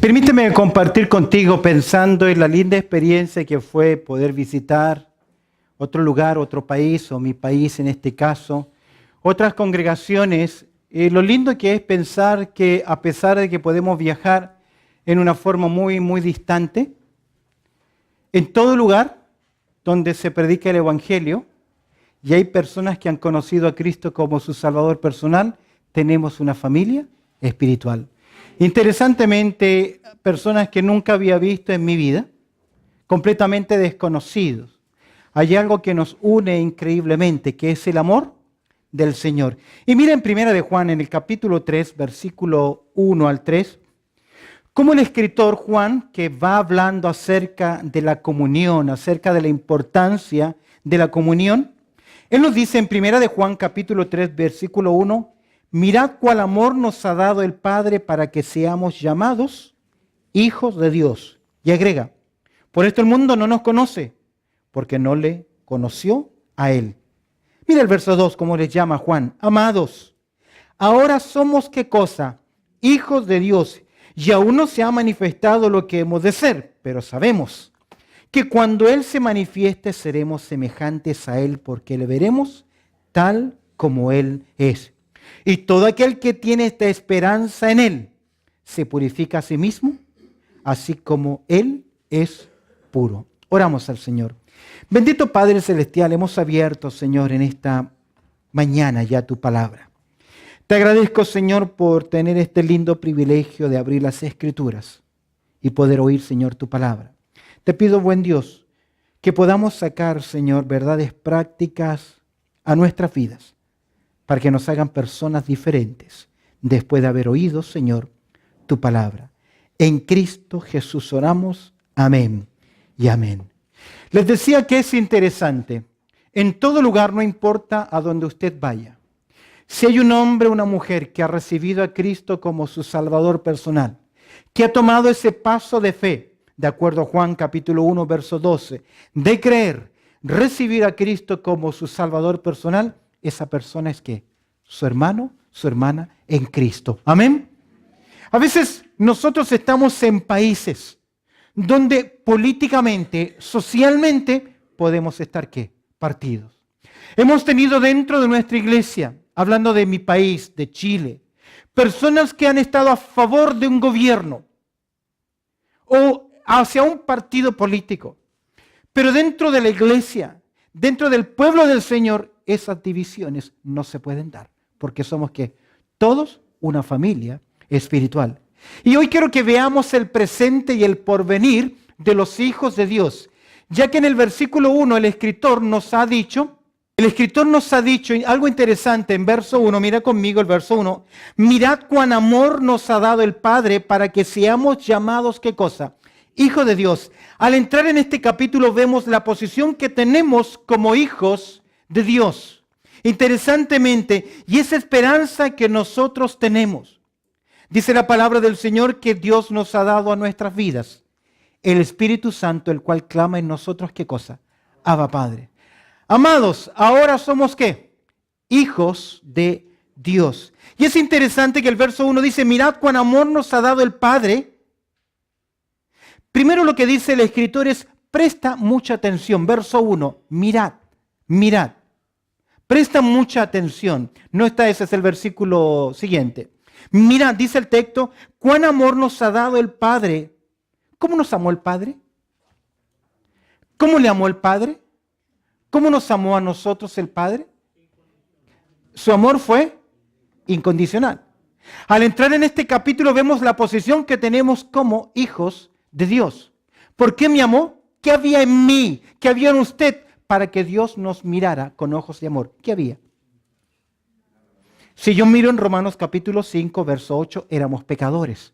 Permíteme compartir contigo pensando en la linda experiencia que fue poder visitar otro lugar, otro país, o mi país en este caso, otras congregaciones. Lo lindo que es pensar que a pesar de que podemos viajar en una forma muy distante, en todo lugar donde se predica el Evangelio y hay personas que han conocido a Cristo como su Salvador personal, tenemos una familia espiritual. Interesantemente, personas que nunca había visto en mi vida, completamente desconocidos. Hay algo que nos une increíblemente, que es el amor del Señor. Y miren Primera de Juan, en el capítulo 3, versículo 1 al 3, cómo el escritor Juan, que va hablando acerca de la comunión, acerca de la importancia de la comunión, él nos dice en Primera de Juan, capítulo 3, versículo 1, mirad cuál amor nos ha dado el Padre para que seamos llamados hijos de Dios. Y agrega, por esto el mundo no nos conoce, porque no le conoció a Él. Mira el verso 2, cómo les llama Juan. Amados, ahora somos ¿qué cosa? Hijos de Dios. Y aún no se ha manifestado lo que hemos de ser, pero sabemos que cuando Él se manifieste seremos semejantes a Él, porque le veremos tal como Él es. Y todo aquel que tiene esta esperanza en Él se purifica a sí mismo, así como Él es puro. Oramos al Señor. Bendito Padre Celestial, hemos abierto, Señor, en esta mañana ya tu palabra. Te agradezco, Señor, por tener este lindo privilegio de abrir las Escrituras y poder oír, Señor, tu palabra. Te pido, buen Dios, que podamos sacar, Señor, verdades prácticas a nuestras vidas, para que nos hagan personas diferentes después de haber oído, Señor, tu palabra. En Cristo Jesús oramos. Amén y amén. Les decía que es interesante. En todo lugar, no importa a donde usted vaya, si hay un hombre o una mujer que ha recibido a Cristo como su Salvador personal, que ha tomado ese paso de fe, de acuerdo a Juan capítulo 1, verso 12, de creer, recibir a Cristo como su Salvador personal, esa persona es ¿qué? Su hermano, su hermana en Cristo. Amén. A veces nosotros estamos en países donde políticamente, socialmente, podemos estar ¿qué? Partidos. Hemos tenido dentro de nuestra iglesia, hablando de mi país, de Chile, personas que han estado a favor de un gobierno o hacia un partido político. Pero dentro de la iglesia, dentro del pueblo del Señor, esas divisiones no se pueden dar. Porque somos ¿qué? Todos una familia espiritual. Y hoy quiero que veamos el presente y el porvenir de los hijos de Dios. Ya que en el versículo 1 el escritor nos ha dicho algo interesante en verso 1, mira conmigo el verso 1. Mirad cuán amor nos ha dado el Padre para que seamos llamados, ¿qué cosa? Hijo de Dios. Al entrar en este capítulo vemos la posición que tenemos como hijos de Dios. Interesantemente, y esa esperanza que nosotros tenemos. Dice la palabra del Señor que Dios nos ha dado a nuestras vidas el Espíritu Santo, el cual clama en nosotros, ¿qué cosa? Abba Padre. Amados, ahora somos ¿qué? Hijos de Dios. Y es interesante que el verso 1 dice, mirad cuán amor nos ha dado el Padre. Primero lo que dice el escritor es, presta mucha atención. Verso 1, mirad, mirad. Presta mucha atención. No está, ese es el versículo siguiente. Mirad, dice el texto, cuán amor nos ha dado el Padre. ¿Cómo nos amó el Padre? ¿Cómo le amó el Padre? ¿Cómo nos amó a nosotros el Padre? Su amor fue incondicional. Al entrar en este capítulo vemos la posición que tenemos como hijos de Dios. ¿Por qué me amó? ¿Qué había en mí? ¿Qué había en usted para que Dios nos mirara con ojos de amor? ¿Qué había? Si yo miro en Romanos capítulo 5, verso 8, éramos pecadores.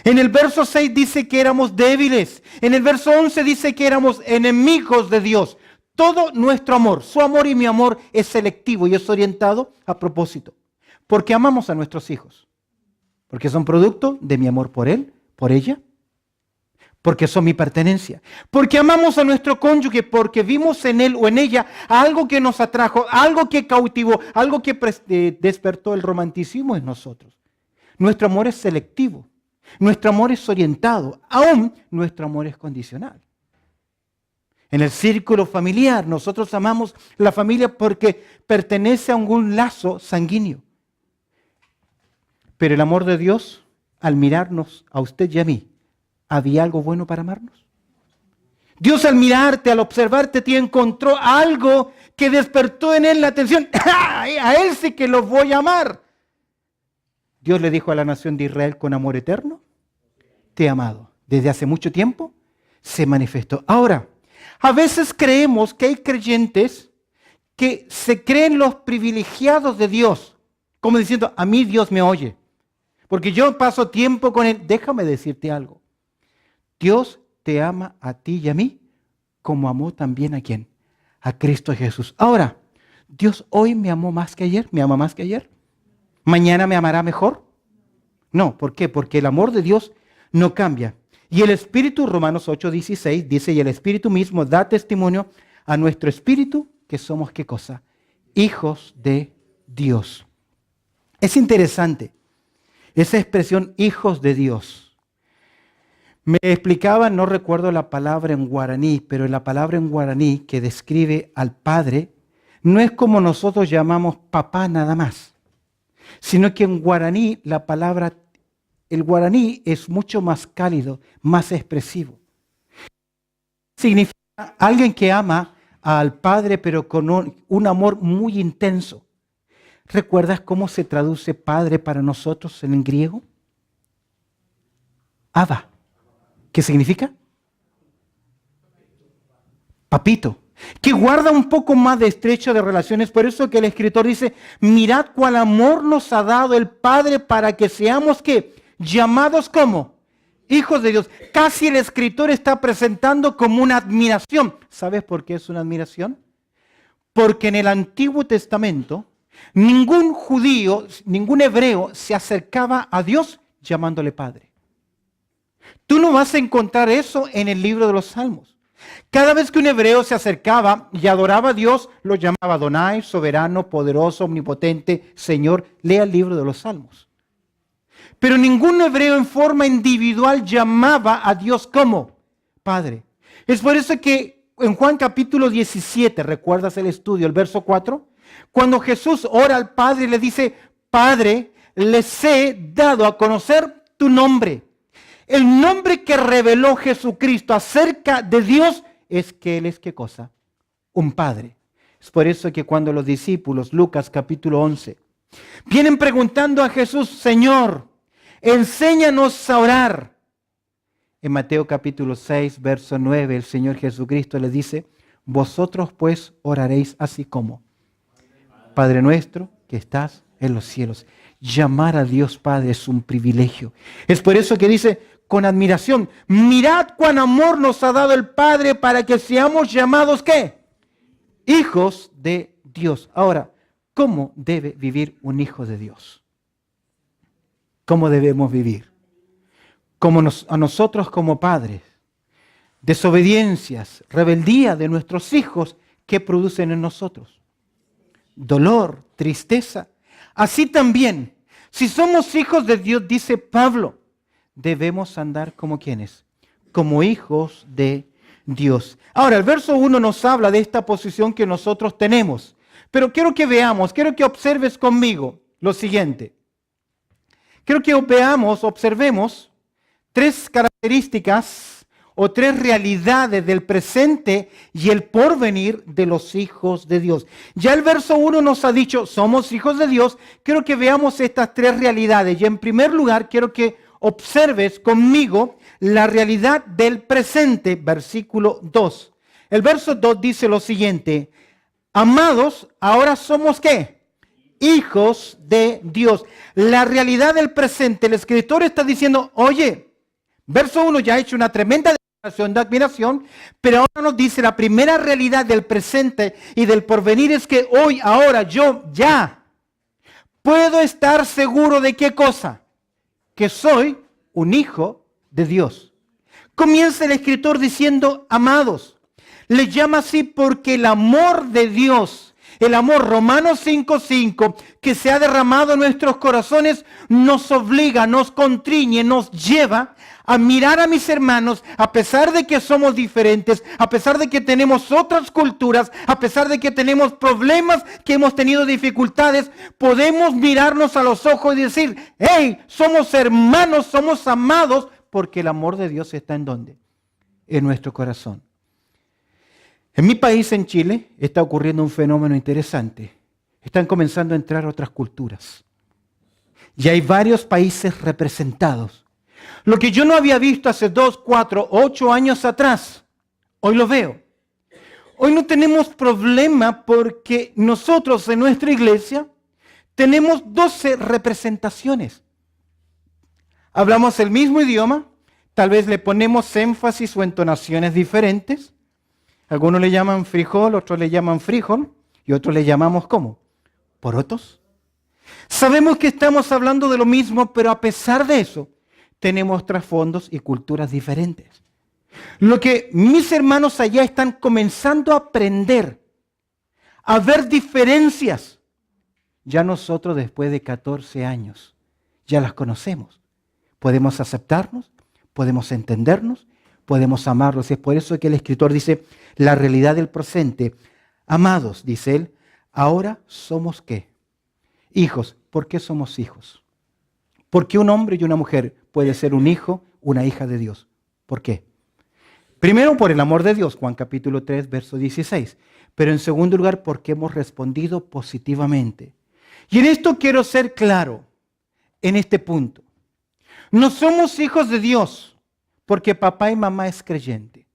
En el verso 6 dice que éramos débiles. En el verso 11 dice que éramos enemigos de Dios. Todo nuestro amor, su amor y mi amor es selectivo y es orientado a propósito. Porque amamos a nuestros hijos. Porque son producto de mi amor por él, por ella. Porque son mi pertenencia. Porque amamos a nuestro cónyuge, porque vimos en él o en ella algo que nos atrajo, algo que cautivó, algo que despertó el romanticismo en nosotros. Nuestro amor es selectivo. Nuestro amor es orientado, aún nuestro amor es condicional. En el círculo familiar, nosotros amamos la familia porque pertenece a algún lazo sanguíneo. Pero el amor de Dios, al mirarnos a usted y a mí, ¿había algo bueno para amarnos? Dios al mirarte, al observarte, te encontró algo que despertó en él la atención. A él sí que lo voy a amar. Dios le dijo a la nación de Israel con amor eterno, te he amado. Desde hace mucho tiempo se manifestó. Ahora, a veces creemos que hay creyentes que se creen los privilegiados de Dios, como diciendo, a mí Dios me oye, porque yo paso tiempo con Él. Déjame decirte algo. Dios te ama a ti y a mí, como amó también a ¿quién? A Cristo Jesús. Ahora, ¿Dios hoy me amó más que ayer? ¿Me ama más que ayer? ¿Mañana me amará mejor? No, ¿por qué? Porque el amor de Dios no cambia. Y el Espíritu, Romanos 8:16, dice, y el Espíritu mismo da testimonio a nuestro espíritu que somos, ¿qué cosa? Hijos de Dios. Es interesante esa expresión, hijos de Dios. Me explicaban, no recuerdo la palabra en guaraní, pero la palabra en guaraní que describe al Padre no es como nosotros llamamos papá nada más, sino que en guaraní la palabra, el guaraní es mucho más cálido, más expresivo. Significa alguien que ama al Padre, pero con un amor muy intenso. ¿Recuerdas cómo se traduce Padre para nosotros en griego? Abba. ¿Qué significa? Papito. Que guarda un poco más de estrecho de relaciones. Por eso que el escritor dice, mirad cuál amor nos ha dado el Padre para que seamos, ¿qué? Llamados como hijos de Dios. Casi el escritor está presentando como una admiración. ¿Sabes por qué es una admiración? Porque en el Antiguo Testamento ningún judío, ningún hebreo se acercaba a Dios llamándole Padre. Tú no vas a encontrar eso en el libro de los Salmos. Cada vez que un hebreo se acercaba y adoraba a Dios, lo llamaba Adonai, soberano, poderoso, omnipotente, Señor. Lea el libro de los Salmos. Pero ningún hebreo en forma individual llamaba a Dios como Padre. Es por eso que en Juan capítulo 17, ¿recuerdas el estudio, el verso 4? Cuando Jesús ora al Padre y le dice, Padre, les he dado a conocer tu nombre. El nombre que reveló Jesucristo acerca de Dios es que Él es, ¿qué cosa? Un Padre. Es por eso que cuando los discípulos, Lucas capítulo 11, vienen preguntando a Jesús, Señor, enséñanos a orar. En Mateo capítulo 6, verso 9, el Señor Jesucristo les dice, vosotros pues oraréis así como, Padre nuestro que estás en los cielos. Llamar a Dios Padre es un privilegio. Es por eso que dice con admiración, mirad cuán amor nos ha dado el Padre para que seamos llamados, ¿qué? Hijos de Dios. Ahora, ¿cómo debe vivir un hijo de Dios? ¿Cómo debemos vivir? A nosotros como padres, desobediencias, rebeldía de nuestros hijos, ¿qué producen en nosotros? Dolor, tristeza. Así también, si somos hijos de Dios, dice Pablo, debemos andar como ¿quiénes? Como hijos de Dios. Ahora, el verso 1 nos habla de esta posición que nosotros tenemos. Pero quiero que veamos, quiero que observes conmigo lo siguiente. Quiero que observemos tres características o tres realidades del presente y el porvenir de los hijos de Dios. Ya el verso 1 nos ha dicho, somos hijos de Dios. Quiero que veamos estas tres realidades. Y en primer lugar, quiero que observes conmigo la realidad del presente, versículo 2. El verso 2 dice lo siguiente, amados, ahora somos ¿qué? Hijos de Dios. La realidad del presente, el escritor está diciendo, oye, verso 1 ya ha hecho una tremenda declaración de admiración, pero ahora nos dice la primera realidad del presente y del porvenir es que hoy, ahora, yo ya puedo estar seguro de qué cosa, que soy un hijo de Dios. Comienza el escritor diciendo, amados, le llama así porque el amor de Dios El amor, Romanos 5:5, que se ha derramado en nuestros corazones, nos obliga, nos constriñe, nos lleva a mirar a mis hermanos, a pesar de que somos diferentes, a pesar de que tenemos otras culturas, a pesar de que tenemos problemas, que hemos tenido dificultades, podemos mirarnos a los ojos y decir, hey, somos hermanos, somos amados, porque el amor de Dios está ¿en dónde? En nuestro corazón. En mi país, en Chile, está ocurriendo un fenómeno interesante. Están comenzando a entrar otras culturas. Y hay varios países representados. Lo que yo no había visto hace 2, 4, 8 años atrás, hoy lo veo. Hoy no tenemos problema porque nosotros en nuestra iglesia tenemos 12 representaciones. Hablamos el mismo idioma, tal vez le ponemos énfasis o entonaciones diferentes. Algunos le llaman frijol, otros le llaman frijol y otros le llamamos ¿cómo? Porotos. Sabemos que estamos hablando de lo mismo, pero a pesar de eso, tenemos trasfondos y culturas diferentes. Lo que mis hermanos allá están comenzando a aprender, a ver diferencias, ya nosotros después de 14 años ya las conocemos. Podemos aceptarnos, podemos entendernos, podemos amarlos. Es por eso que el escritor dice, la realidad del presente. Amados, dice él, ahora somos ¿qué? Hijos. ¿Por qué somos hijos? Porque un hombre y una mujer puede ser un hijo, una hija de Dios. ¿Por qué? Primero, por el amor de Dios, Juan capítulo 3, verso 16. Pero en segundo lugar, porque hemos respondido positivamente. Y en esto quiero ser claro, en este punto. No somos hijos de Dios porque papá y mamá es creyente.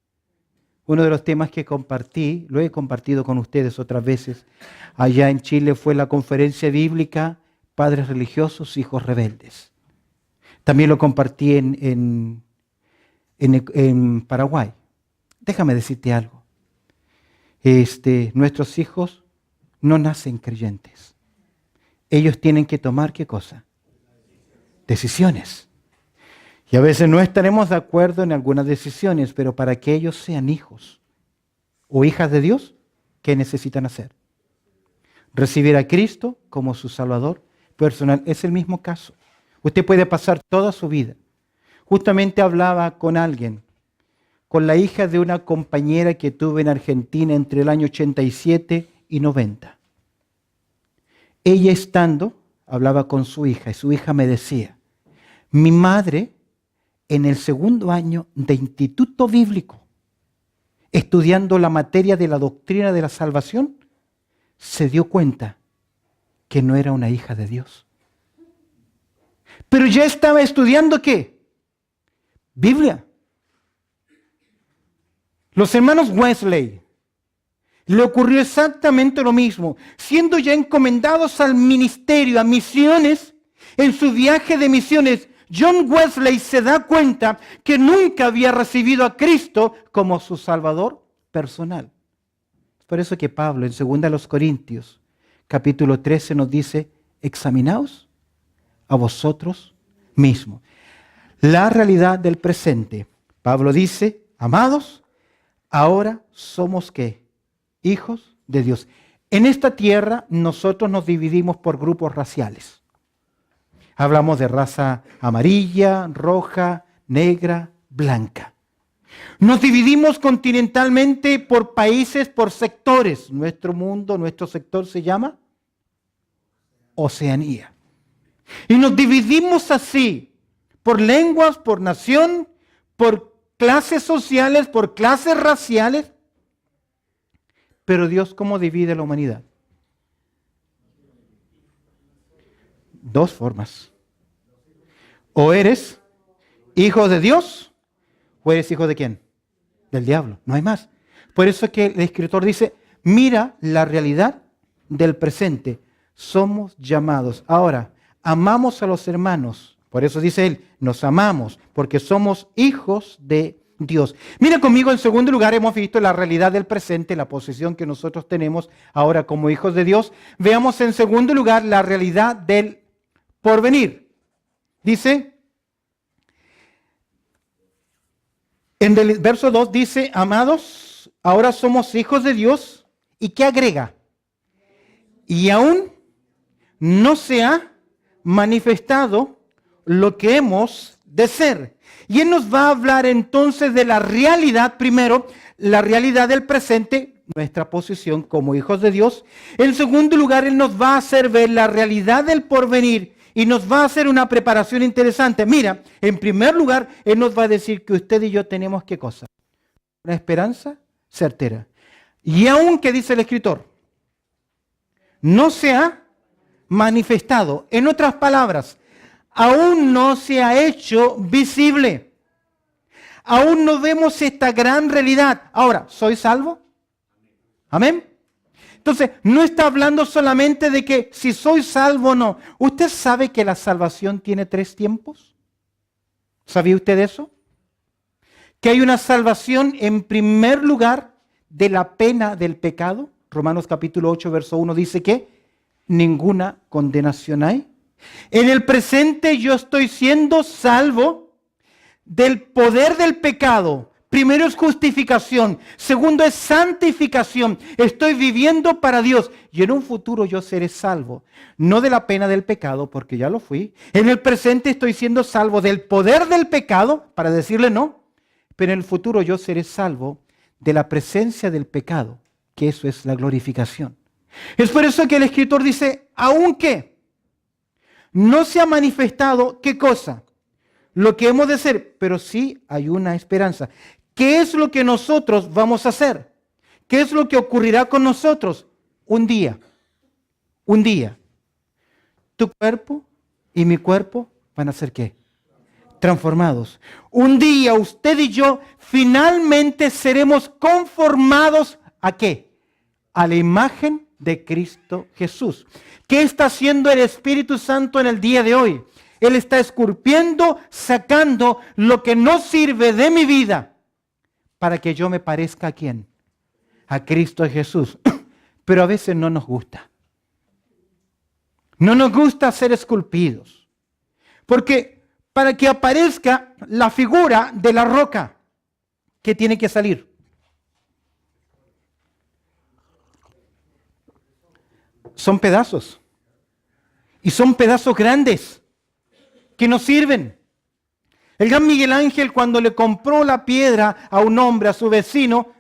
Uno de los temas que compartí, lo he compartido con ustedes otras veces, allá en Chile fue la conferencia bíblica Padres religiosos, hijos rebeldes. También lo compartí en Paraguay. Déjame decirte algo. Nuestros hijos no nacen creyentes. Ellos tienen que tomar ¿qué cosa? Decisiones. Y a veces no estaremos de acuerdo en algunas decisiones, pero para que ellos sean hijos o hijas de Dios, ¿qué necesitan hacer? Recibir a Cristo como su Salvador personal. Es el mismo caso. Usted puede pasar toda su vida. Justamente hablaba con alguien, con la hija de una compañera que tuve en Argentina entre el año 87 y 90. Ella hablaba con su hija y su hija me decía, mi madre en el segundo año de instituto bíblico, estudiando la materia de la doctrina de la salvación, se dio cuenta que no era una hija de Dios. Pero ya estaba estudiando ¿qué? Biblia. Los hermanos Wesley le ocurrió exactamente lo mismo, siendo ya encomendados al ministerio, a misiones, en su viaje de misiones. John Wesley se da cuenta que nunca había recibido a Cristo como su Salvador personal. Es por eso que Pablo en 2 Corintios, capítulo 13, nos dice, examinaos a vosotros mismos. La realidad del presente. Pablo dice, amados, ahora somos ¿qué? Hijos de Dios. En esta tierra nosotros nos dividimos por grupos raciales. Hablamos de raza amarilla, roja, negra, blanca. Nos dividimos continentalmente por países, por sectores. Nuestro mundo, nuestro sector se llama Oceanía. Y nos dividimos así, por lenguas, por nación, por clases sociales, por clases raciales. Pero Dios, ¿cómo divide la humanidad? Dos formas. O eres hijo de Dios, o eres hijo de quién? Del diablo, no hay más. Por eso es que el escritor dice, mira la realidad del presente. Somos llamados. Ahora, amamos a los hermanos. Por eso dice él, nos amamos, porque somos hijos de Dios. Mira conmigo, en segundo lugar, hemos visto la realidad del presente, la posición que nosotros tenemos ahora como hijos de Dios. Veamos en segundo lugar la realidad del porvenir. Dice, en el verso 2 dice, amados, ahora somos hijos de Dios. ¿Y qué agrega? y aún no se ha manifestado lo que hemos de ser. Y Él nos va a hablar entonces de la realidad, primero, la realidad del presente, nuestra posición como hijos de Dios. En segundo lugar, Él nos va a hacer ver la realidad del porvenir y nos va a hacer una preparación interesante. Mira, en primer lugar, Él nos va a decir que usted y yo tenemos ¿qué cosa? Una esperanza certera. Y aunque dice el escritor, no se ha manifestado. En otras palabras, aún no se ha hecho visible. Aún no vemos esta gran realidad. Ahora, ¿soy salvo? Amén. Entonces, no está hablando solamente de que si soy salvo o no. ¿Usted sabe que la salvación tiene 3 tiempos? ¿Sabía usted eso? Que hay una salvación en primer lugar de la pena del pecado. Romanos capítulo 8, verso 1 dice que ninguna condenación hay. En el presente yo estoy siendo salvo del poder del pecado. Primero es justificación, segundo es santificación. Estoy viviendo para Dios y en un futuro yo seré salvo. No de la pena del pecado, porque ya lo fui. En el presente estoy siendo salvo del poder del pecado, para decirle no. Pero en el futuro yo seré salvo de la presencia del pecado, que eso es la glorificación. Es por eso que el escritor dice, aunque no se ha manifestado, ¿qué cosa? Lo que hemos de ser, pero sí hay una esperanza. ¿Qué es lo que nosotros vamos a hacer? ¿Qué es lo que ocurrirá con nosotros? Un día, tu cuerpo y mi cuerpo van a ser ¿qué? Transformados. Un día usted y yo finalmente seremos conformados ¿a qué? A la imagen de Cristo Jesús. ¿Qué está haciendo el Espíritu Santo en el día de hoy? Él está esculpiendo, sacando lo que no sirve de mi vida para que yo me parezca ¿a quién? A Cristo Jesús. Pero a veces no nos gusta. No nos gusta ser esculpidos. Porque para que aparezca la figura de la roca, ¿qué tiene que salir? Son pedazos. Y son pedazos grandes que no sirven. El gran Miguel Ángel, cuando le compró la piedra a un hombre, a su vecino,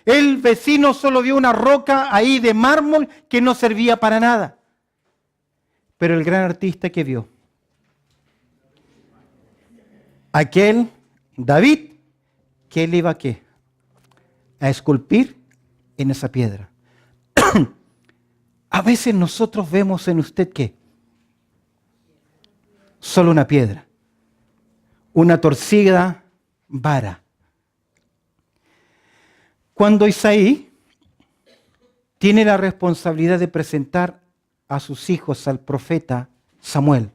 el vecino solo vio una roca ahí de mármol que no servía para nada. Pero el gran artista, ¿qué vio? Aquel David, que él iba ¿a qué? A esculpir en esa piedra. A veces nosotros vemos en usted ¿qué? Solo una piedra, una torcida vara. Cuando Isaí tiene la responsabilidad de presentar a sus hijos al profeta Samuel,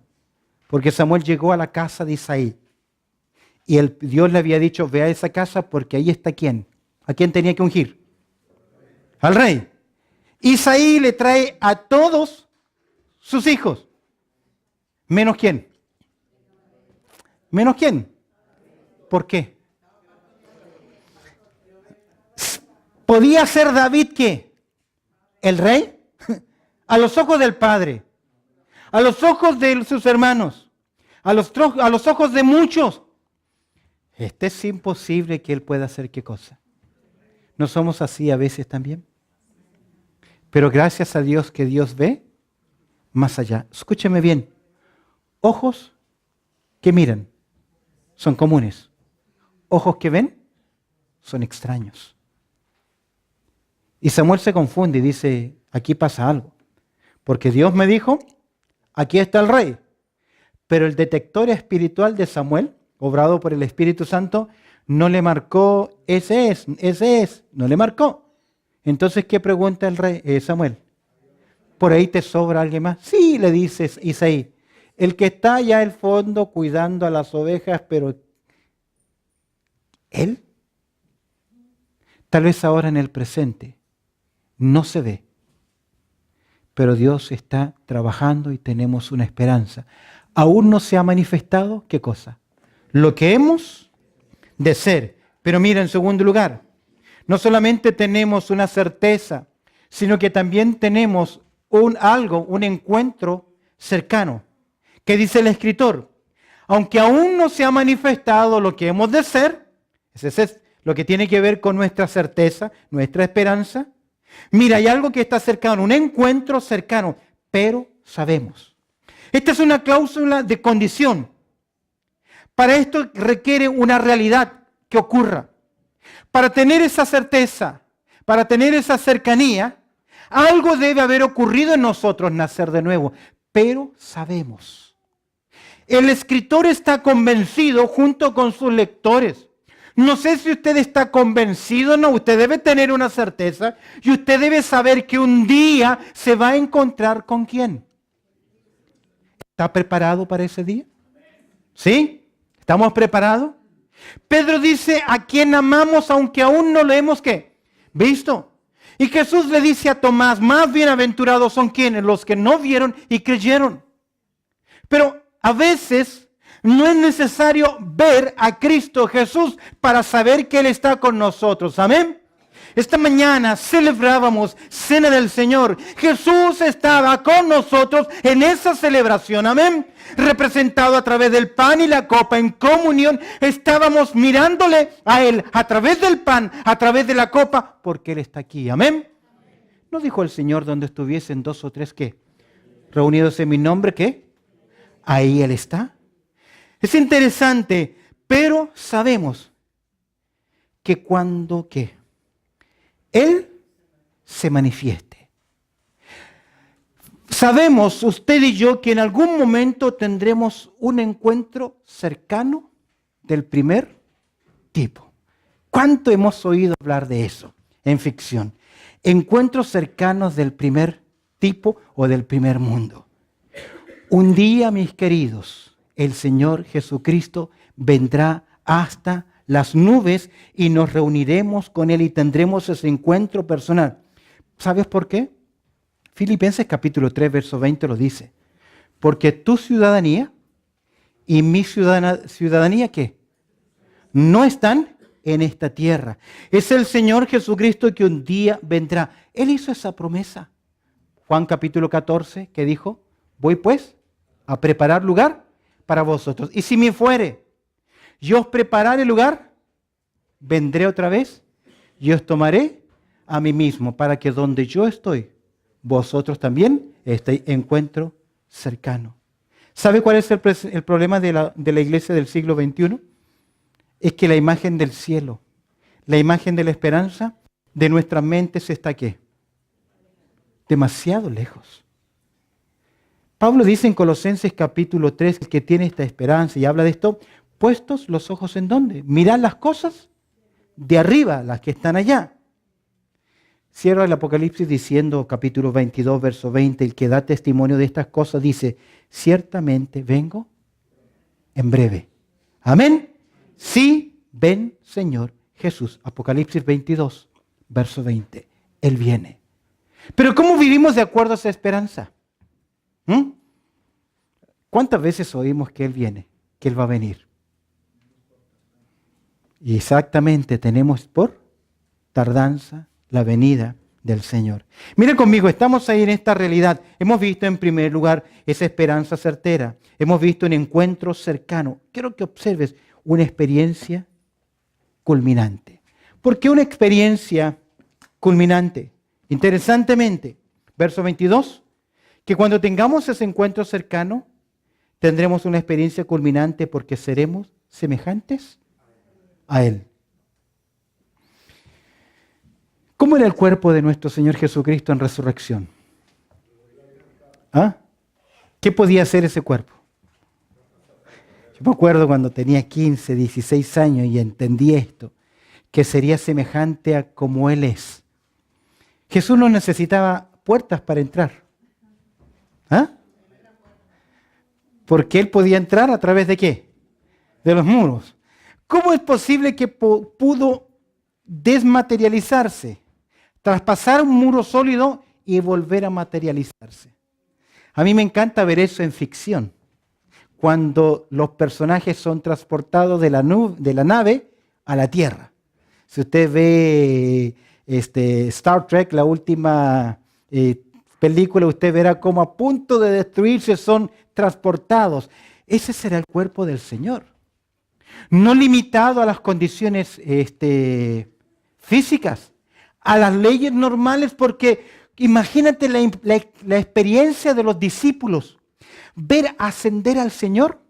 porque Samuel llegó a la casa de Isaí y Dios le había dicho, ve a esa casa porque ahí está ¿quién? ¿A quién tenía que ungir? Al rey. Isaí le trae a todos sus hijos. ¿Menos quién? ¿Menos quién? ¿Por qué? ¿Podía ser David qué? ¿El rey? A los ojos del padre, a los ojos de sus hermanos, a los ojos de muchos. Es imposible que él pueda hacer qué cosa. ¿No somos así a veces también? Pero gracias a Dios que Dios ve más allá. Escúcheme bien. Ojos que miran son comunes. Ojos que ven son extraños. Y Samuel se confunde y dice, aquí pasa algo. Porque Dios me dijo, aquí está el rey. Pero el detector espiritual de Samuel, obrado por el Espíritu Santo, no le marcó, ese es, no le marcó. Entonces, ¿qué pregunta el rey Samuel? ¿Por ahí te sobra alguien más? Sí, le dice Isaí. El que está allá al fondo cuidando a las ovejas, pero él, tal vez ahora en el presente, no se ve. Pero Dios está trabajando y tenemos una esperanza. Aún no se ha manifestado, ¿qué cosa? Lo que hemos de ser. Pero mira, en segundo lugar, no solamente tenemos una certeza, sino que también tenemos un encuentro cercano. ¿Qué dice el escritor? Aunque aún no se ha manifestado lo que hemos de ser, ese es lo que tiene que ver con nuestra certeza, nuestra esperanza. Mira, hay algo que está cercano, un encuentro cercano, pero sabemos. Esta es una cláusula de condición. Para esto requiere una realidad que ocurra. Para tener esa certeza, para tener esa cercanía, algo debe haber ocurrido en nosotros, nacer de nuevo, pero sabemos. El escritor está convencido junto con sus lectores. No sé si usted está convencido o no, usted debe tener una certeza y usted debe saber que un día se va a encontrar con quién. ¿Está preparado para ese día? ¿Sí? ¿Estamos preparados? Pedro dice, a quien amamos aunque aún no lo hemos ¿qué? Visto. Y Jesús le dice a Tomás, más bienaventurados son quienes, los que no vieron y creyeron. Pero a veces no es necesario ver a Cristo Jesús para saber que Él está con nosotros. Amén. Esta mañana celebrábamos Cena del Señor. Jesús estaba con nosotros en esa celebración. Amén. Representado a través del pan y la copa en comunión. Estábamos mirándole a Él a través del pan, a través de la copa, porque Él está aquí. Amén. ¿No dijo el Señor donde estuviesen dos o tres qué? Reunidos en mi nombre, ¿qué? Ahí Él está. Es interesante, pero sabemos que cuando ¿qué? Él se manifieste. Sabemos, usted y yo, que en algún momento tendremos un encuentro cercano del primer tipo. ¿Cuánto hemos oído hablar de eso en ficción? Encuentros cercanos del primer tipo o del primer mundo. Un día, mis queridos, el Señor Jesucristo vendrá hasta las nubes y nos reuniremos con Él y tendremos ese encuentro personal. ¿Sabes por qué? Filipenses capítulo 3, verso 20 lo dice. Porque tu ciudadanía y mi ciudadanía, ¿qué? No están en esta tierra. Es el Señor Jesucristo que un día vendrá. Él hizo esa promesa. Juan capítulo 14, que dijo, voy pues a preparar lugar para vosotros. Y si me fuere, yo os prepararé el lugar, vendré otra vez y os tomaré a mí mismo, para que donde yo estoy, vosotros también estéis encuentro cercano. ¿Sabe cuál es el problema de la iglesia del siglo XXI? Es que la imagen del cielo, la imagen de la esperanza de nuestras mentes está ¿qué? Demasiado lejos. Pablo dice en Colosenses capítulo 3, el que tiene esta esperanza y habla de esto, puestos los ojos ¿en dónde? Mirad las cosas de arriba, las que están allá. Cierra el Apocalipsis diciendo, capítulo 22, verso 20, el que da testimonio de estas cosas dice, ciertamente vengo en breve. Amén. Sí, ven Señor Jesús. Apocalipsis 22, verso 20. Él viene. Pero ¿cómo vivimos de acuerdo a esa esperanza? ¿Cuántas veces oímos que Él viene, que Él va a venir? Y exactamente tenemos por tardanza la venida del Señor. Miren conmigo, estamos ahí en esta realidad. Hemos visto en primer lugar esa esperanza certera. Hemos visto un encuentro cercano. Quiero que observes una experiencia culminante. ¿Por qué una experiencia culminante? Interesantemente, verso 22, que cuando tengamos ese encuentro cercano, tendremos una experiencia culminante porque seremos semejantes a Él. ¿Cómo era el cuerpo de nuestro Señor Jesucristo en resurrección? ¿Ah? ¿Qué podía hacer ese cuerpo? Yo me acuerdo cuando tenía 15, 16 años y entendí esto, que sería semejante a como Él es. Jesús no necesitaba puertas para entrar. ¿Ah? Porque Él podía entrar a través de ¿qué? De los muros. ¿Cómo es posible que pudo desmaterializarse? Traspasar un muro sólido y volver a materializarse. A mí me encanta ver eso en ficción. Cuando los personajes son transportados de la nave a la Tierra. Si usted ve Star Trek, la última películas usted verá cómo a punto de destruirse son transportados. Ese será el cuerpo del Señor. No limitado a las condiciones físicas, a las leyes normales, porque imagínate la experiencia de los discípulos, ver ascender al Señor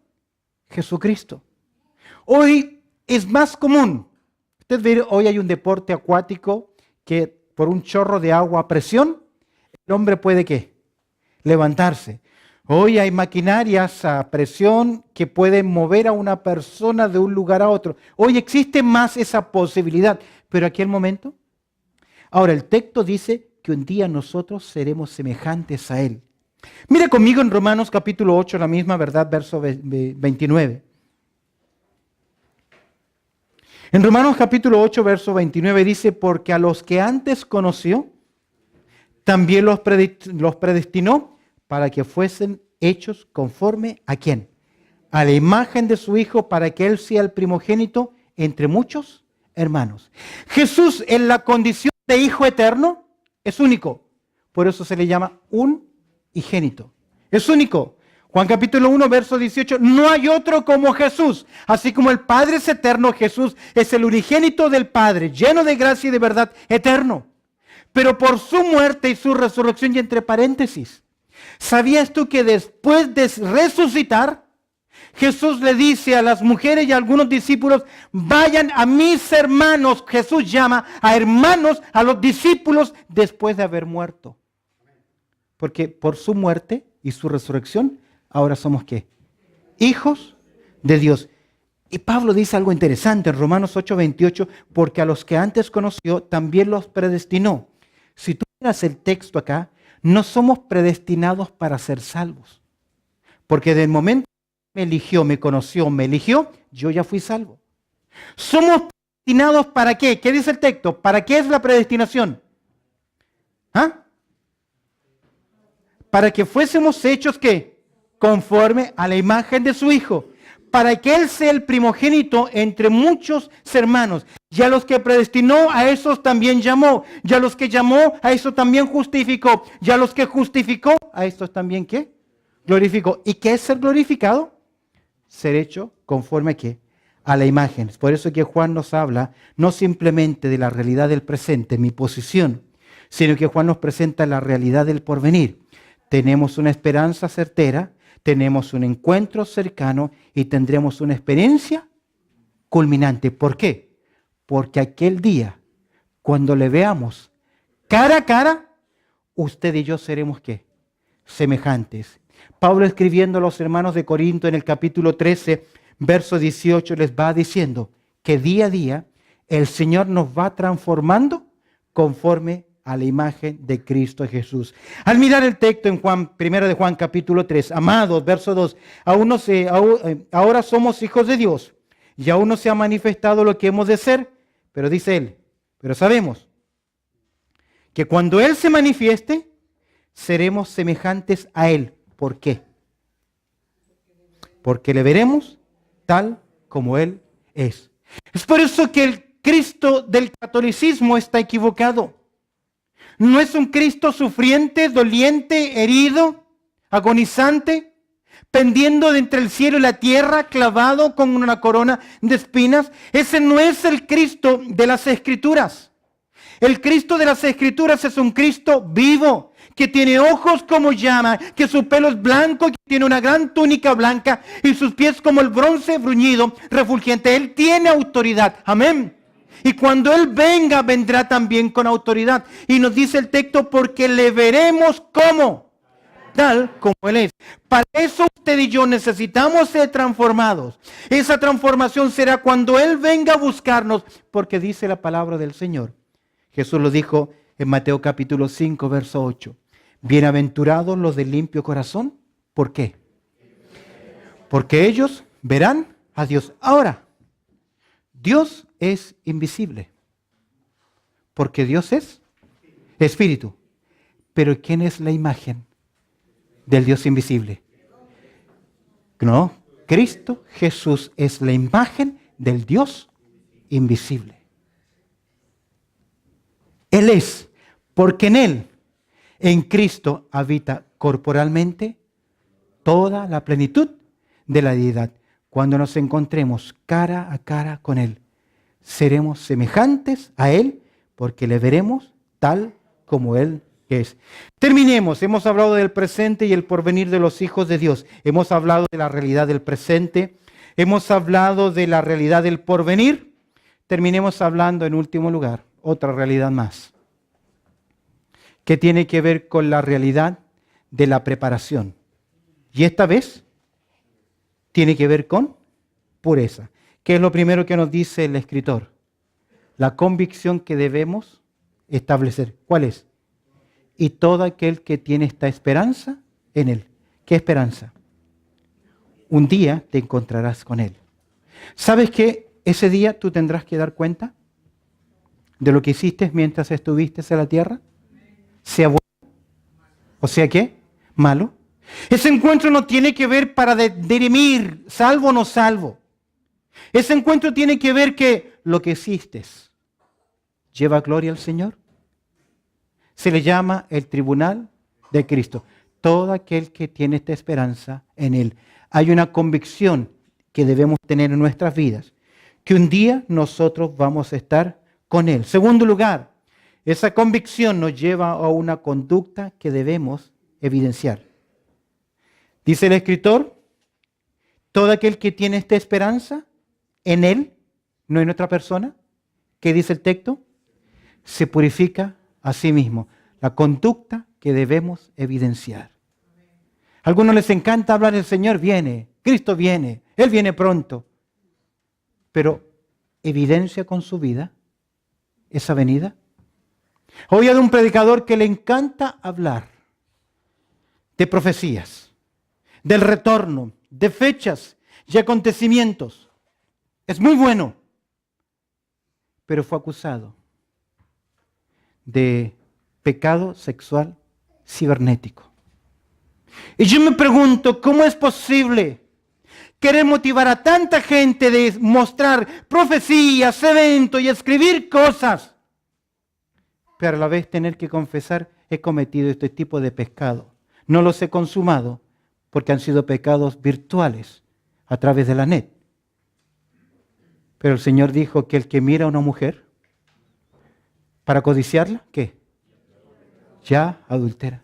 Jesucristo. Hoy es más común, usted ve, hoy hay un deporte acuático que por un chorro de agua a presión, el hombre puede ¿qué? Levantarse. Hoy hay maquinarias a presión que pueden mover a una persona de un lugar a otro. Hoy existe más esa posibilidad, pero aquel momento. Ahora, el texto dice que un día nosotros seremos semejantes a Él. Mire conmigo en Romanos capítulo 8, la misma verdad, verso 29. En Romanos capítulo 8, verso 29 dice, porque a los que antes conoció, también los predestinó para que fuesen hechos conforme ¿a quién? A la imagen de su Hijo, para que Él sea el primogénito entre muchos hermanos. Jesús en la condición de Hijo eterno es único. Por eso se le llama unigénito. Es único. Juan capítulo 1, verso 18, no hay otro como Jesús. Así como el Padre es eterno, Jesús es el unigénito del Padre, lleno de gracia y de verdad, eterno. Pero por su muerte y su resurrección, y entre paréntesis, ¿sabías tú que después de resucitar, Jesús le dice a las mujeres y a algunos discípulos, vayan a mis hermanos? Jesús llama a hermanos a los discípulos después de haber muerto. Porque por su muerte y su resurrección, ahora somos ¿qué? Hijos de Dios. Y Pablo dice algo interesante en Romanos 8:28, porque a los que antes conoció, también los predestinó. Si tú miras el texto acá, no somos predestinados para ser salvos. Porque del momento que me eligió, me conoció, me eligió, yo ya fui salvo. Somos predestinados ¿para qué? ¿Qué dice el texto? ¿Para qué es la predestinación? ¿Ah? Para que fuésemos hechos ¿qué? Conforme a la imagen de su Hijo. Para que Él sea el primogénito entre muchos hermanos. Y a los que predestinó, a esos también llamó. Y a los que llamó, a esos también justificó. Y a los que justificó, a estos también ¿qué? Glorificó. ¿Y qué es ser glorificado? Ser hecho conforme ¿a qué? A la imagen. Por eso que Juan nos habla no simplemente de la realidad del presente, mi posición, sino que Juan nos presenta la realidad del porvenir. Tenemos una esperanza certera, tenemos un encuentro cercano y tendremos una experiencia culminante. ¿Por qué? Porque aquel día, cuando le veamos cara a cara, usted y yo seremos ¿qué? Semejantes. Pablo, escribiendo a los hermanos de Corinto en el capítulo 13, verso 18, les va diciendo que día a día el Señor nos va transformando conforme a la imagen de Cristo Jesús. Al mirar el texto en primera de Juan capítulo 3, amados, verso 2, ahora somos hijos de Dios y aún no se ha manifestado lo que hemos de ser, pero dice él, pero sabemos que cuando Él se manifieste, seremos semejantes a Él. ¿Por qué? Porque le veremos tal como Él es. Es por eso que el Cristo del catolicismo está equivocado. No es un Cristo sufriente, doliente, herido, agonizante, pendiendo de entre el cielo y la tierra, clavado con una corona de espinas. Ese no es el Cristo de las Escrituras. El Cristo de las Escrituras es un Cristo vivo, que tiene ojos como llama, que su pelo es blanco, que tiene una gran túnica blanca y sus pies como el bronce bruñido, refulgente. Él tiene autoridad. Amén. Y cuando Él venga, vendrá también con autoridad. Y nos dice el texto, porque le veremos como, tal como Él es. Para eso usted y yo necesitamos ser transformados. Esa transformación será cuando Él venga a buscarnos, porque dice la palabra del Señor. Jesús lo dijo en Mateo capítulo 5, verso 8. Bienaventurados los de limpio corazón. ¿Por qué? Porque ellos verán a Dios. Ahora, Dios es invisible, porque Dios es espíritu. Pero ¿quién es la imagen del Dios invisible? No, Cristo Jesús es la imagen del Dios invisible. Él es, porque en Él En Cristo habita corporalmente toda la plenitud de la deidad. Cuando nos encontremos cara a cara con Él, seremos semejantes a Él porque le veremos tal como Él es. Terminemos. Hemos hablado del presente y el porvenir de los hijos de Dios. Hemos hablado de la realidad del presente. Hemos hablado de la realidad del porvenir. Terminemos hablando en último lugar, otra realidad más, que tiene que ver con la realidad de la preparación. Y esta vez tiene que ver con pureza. ¿Qué es lo primero que nos dice el escritor? La convicción que debemos establecer. ¿Cuál es? Y todo aquel que tiene esta esperanza en Él. ¿Qué esperanza? Un día te encontrarás con Él. ¿Sabes que ese día tú tendrás que dar cuenta de lo que hiciste mientras estuviste en la tierra? Sea bueno, o sea ¿qué? Malo. Ese encuentro no tiene que ver para dirimir, salvo o no salvo. Ese encuentro tiene que ver que lo que hiciste lleva gloria al Señor. Se le llama el tribunal de Cristo. Todo aquel que tiene esta esperanza en Él. Hay una convicción que debemos tener en nuestras vidas, que un día nosotros vamos a estar con Él. Segundo lugar, esa convicción nos lleva a una conducta que debemos evidenciar. Dice el escritor, todo aquel que tiene esta esperanza en Él, no en otra persona, ¿qué dice el texto? Se purifica a sí mismo. La conducta que debemos evidenciar. A algunos les encanta hablar, el Señor viene, Cristo viene, Él viene pronto. Pero evidencia con su vida esa venida. Oí de un predicador que le encanta hablar de profecías, del retorno, de fechas y acontecimientos. Es muy bueno, pero fue acusado de pecado sexual cibernético. Y yo me pregunto, ¿cómo es posible querer motivar a tanta gente de mostrar profecías, eventos y escribir cosas, pero a la vez tener que confesar, he cometido este tipo de pecado? No los he consumado porque han sido pecados virtuales a través de la net. Pero el Señor dijo que el que mira a una mujer para codiciarla, ¿qué? Ya adultera.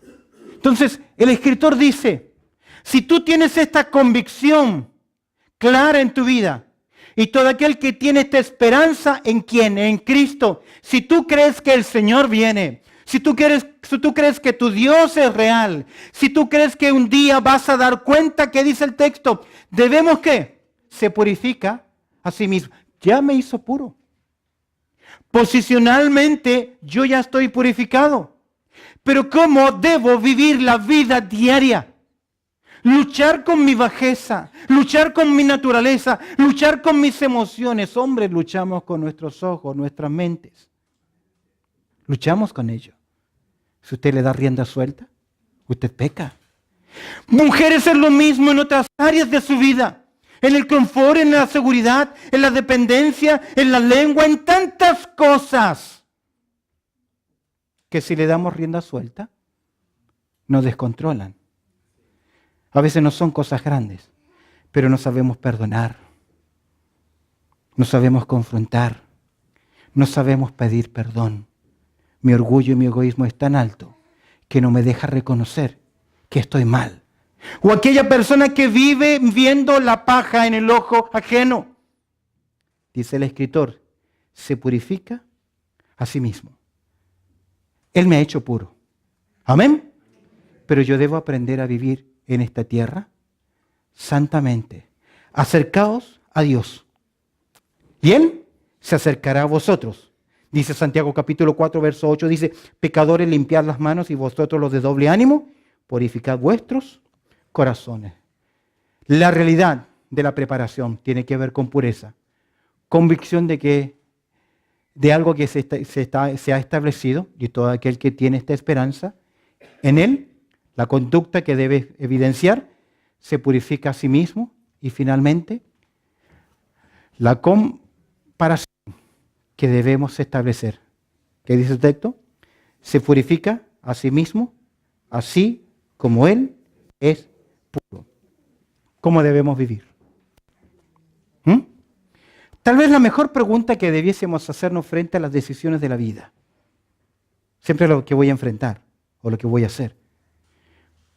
Entonces, el escritor dice, si tú tienes esta convicción clara en tu vida, y todo aquel que tiene esta esperanza, ¿en quién? En Cristo. Si tú crees que el Señor viene, si tú crees que tu Dios es real, si tú crees que un día vas a dar cuenta, que dice el texto, debemos que se purifica a sí mismo. Ya me hizo puro. Posicionalmente yo ya estoy purificado. Pero ¿cómo debo vivir la vida diaria? Luchar con mi bajeza, luchar con mi naturaleza, luchar con mis emociones. Hombres, luchamos con nuestros ojos, nuestras mentes. Luchamos con ello. Si usted le da rienda suelta, usted peca. Mujeres, es lo mismo en otras áreas de su vida. En el confort, en la seguridad, en la dependencia, en la lengua, en tantas cosas. Que si le damos rienda suelta, nos descontrolan. A veces no son cosas grandes, pero no sabemos perdonar. No sabemos confrontar. No sabemos pedir perdón. Mi orgullo y mi egoísmo es tan alto que no me deja reconocer que estoy mal. O aquella persona que vive viendo la paja en el ojo ajeno. Dice el escritor, se purifica a sí mismo. Él me ha hecho puro. Amén. Pero yo debo aprender a vivir en esta tierra santamente. Acercaos a Dios y Él se acercará a vosotros. Dice Santiago capítulo 4, verso 8, dice, pecadores, limpiad las manos, y vosotros los de doble ánimo, purificad vuestros corazones. La realidad de la preparación tiene que ver con pureza, convicción de algo que se ha establecido, y todo aquel que tiene esta esperanza en Él, la conducta que debe evidenciar, se purifica a sí mismo, y finalmente, la comparación que debemos establecer. ¿Qué dice el texto? Se purifica a sí mismo así como Él es puro. ¿Cómo debemos vivir? Tal vez la mejor pregunta que debiésemos hacernos frente a las decisiones de la vida, siempre lo que voy a enfrentar o lo que voy a hacer.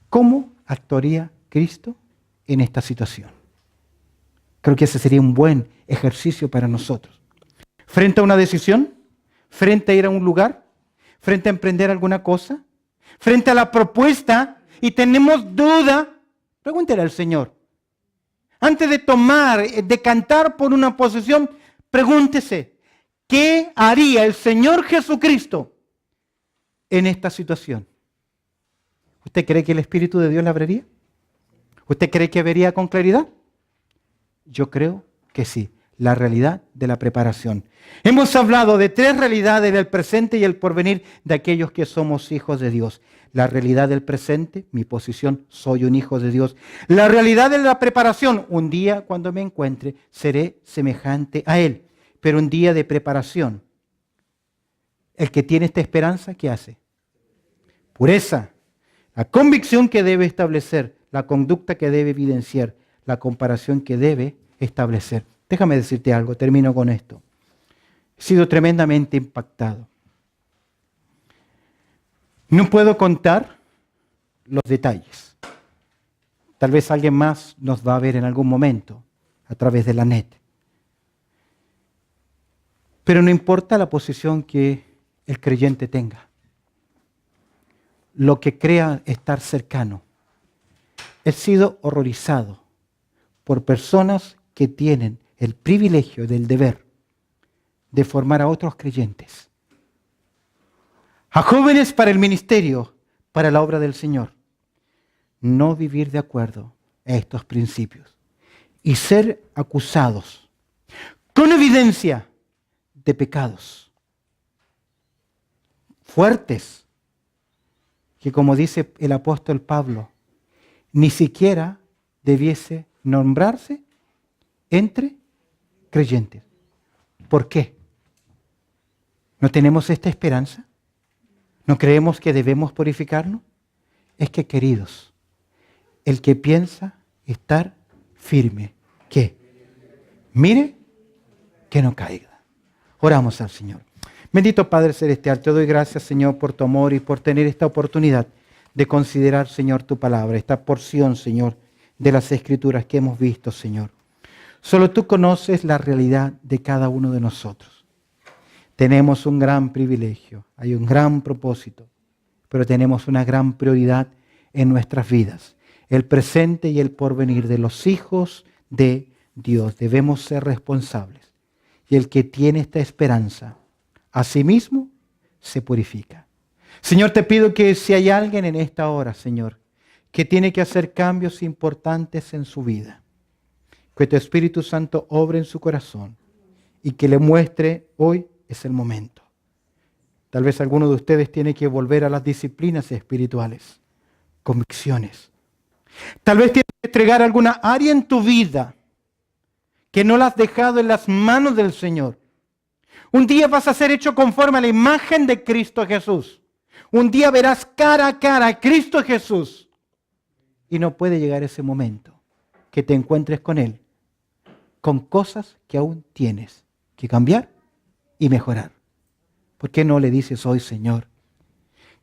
¿Cómo actuaría Cristo en esta situación? Creo que ese sería un buen ejercicio para nosotros. Frente a una decisión, frente a ir a un lugar, frente a emprender alguna cosa, frente a la propuesta y tenemos duda, pregúntele al Señor. Antes de decantar por una posición, pregúntese, ¿qué haría el Señor Jesucristo en esta situación? ¿Usted cree que el Espíritu de Dios le abriría? ¿Usted cree que vería con claridad? Yo creo que sí. La realidad de la preparación. Hemos hablado de 3 realidades del presente y el porvenir de aquellos que somos hijos de Dios. La realidad del presente, mi posición, soy un hijo de Dios. La realidad de la preparación, un día cuando me encuentre seré semejante a Él. Pero un día de preparación. El que tiene esta esperanza, ¿qué hace? Pureza. La convicción que debe establecer, la conducta que debe evidenciar, la comparación que debe establecer. Déjame decirte algo, termino con esto. He sido tremendamente impactado. No puedo contar los detalles. Tal vez alguien más nos va a ver en algún momento a través de la net. Pero no importa la posición que el creyente tenga. Lo que crea estar cercano. He sido horrorizado por personas que tienen el privilegio del deber de formar a otros creyentes, a jóvenes para el ministerio, para la obra del Señor, no vivir de acuerdo a estos principios y ser acusados con evidencia de pecados fuertes que, como dice el apóstol Pablo, ni siquiera debiese nombrarse entre creyentes. ¿Por qué? ¿No tenemos esta esperanza? ¿No creemos que debemos purificarnos? Es que, queridos, el que piensa estar firme, ¿qué? Mire que no caiga. Oramos al Señor. Bendito Padre Celestial, te doy gracias, Señor, por tu amor y por tener esta oportunidad de considerar, Señor, tu palabra, esta porción, Señor, de las Escrituras que hemos visto, Señor. Solo tú conoces la realidad de cada uno de nosotros. Tenemos un gran privilegio, hay un gran propósito, pero tenemos una gran prioridad en nuestras vidas. El presente y el porvenir de los hijos de Dios. Debemos ser responsables. Y el que tiene esta esperanza, a sí mismo se purifica. Señor, te pido que si hay alguien en esta hora, Señor, que tiene que hacer cambios importantes en su vida, que tu Espíritu Santo obre en su corazón y que le muestre hoy es el momento. Tal vez alguno de ustedes tiene que volver a las disciplinas espirituales, convicciones. Tal vez tienes que entregar alguna área en tu vida que no la has dejado en las manos del Señor. Un día vas a ser hecho conforme a la imagen de Cristo Jesús. Un día verás cara a cara a Cristo Jesús. Y no puede llegar ese momento que te encuentres con Él, con cosas que aún tienes que cambiar y mejorar. ¿Por qué no le dices hoy, Señor,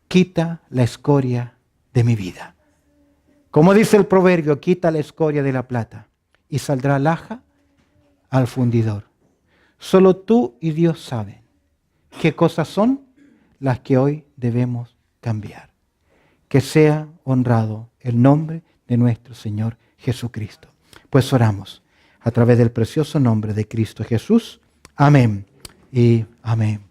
quita la escoria de mi vida? Como dice el proverbio, quita la escoria de la plata y saldrá alhaja al fundidor. Solo tú y Dios saben qué cosas son las que hoy debemos cambiar. Que sea honrado el nombre de nuestro Señor Jesucristo. Pues oramos a través del precioso nombre de Cristo Jesús. Amén y amén.